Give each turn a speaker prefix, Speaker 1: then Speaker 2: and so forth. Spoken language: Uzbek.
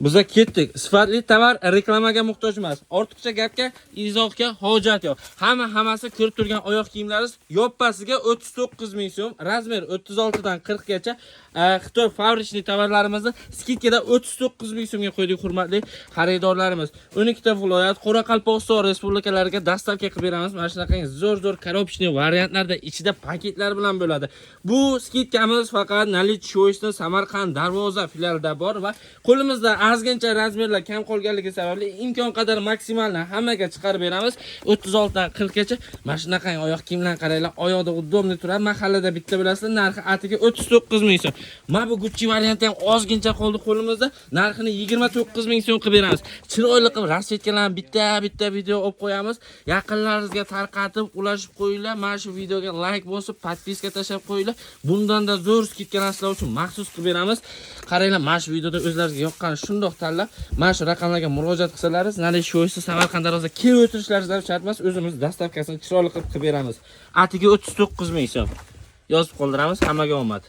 Speaker 1: Biza ketdik. Sifatli tovar reklamaga muhtoj emas. Ortiqcha gapga, izohga hojat yo'q. Hammasi ko'rib turgan oyoq kiyimlaringiz yoppasiga 39 ming so'm, razmer 36 dan 40 gacha. Xitoy fabrichli tovarlarimizni skidkada 39 ming so'mga qo'ydik, hurmatli xaridorlarimiz. 12 ta viloyat, Qoraqalpog'iston respublikalariga dastavka qilib beramiz. Mana shunaqa zo'r koробочный variantlarda ichida paketlar bilan bo'ladi. Bu skidkamiz faqat Nalit Choice'ning Samarqand Darvoza filialida bor va qo'limizda ozgincha razmerlar kam qolganligi sababli imkon qadar maksimalni hammaga chiqarib beramiz. 36 dan 40 gacha. Mana shunaqa oyoq kiyimlar qaranglar, oyoqda udobni turadi. Mahallada bitta bilasizlar, narxi atiga 39 ming so'm. Mana bu Gucci varianti ham ozgincha qoldi qo'limizda. Narxini 29 ming so'm qilib beramiz. Chiroyli qilib rasvetkalarni bitta video olib qo'yamiz. Yaqinlaringizga tarqatib, ulashib qo'yinglar. Mana shu videoga like bosib, podpiska tashlab qo'yinglar. Bundan-da zo'r skidkalar sizlar uchun maxsus qilib beramiz. Qaranglar, mana shu videoda o'zlaringizga yoqqan shundoq tanlab, mana shu raqamlarga murojaat qilsalaringiz, Nalit Choice Samarqand Darvoza kelib o'tirishlaringiz shart emas, o'zimiz dastavkasini chiroyli qilib beramiz. Atiga 39 ming so'm. Yozib qoldiramiz. Hammaga omad.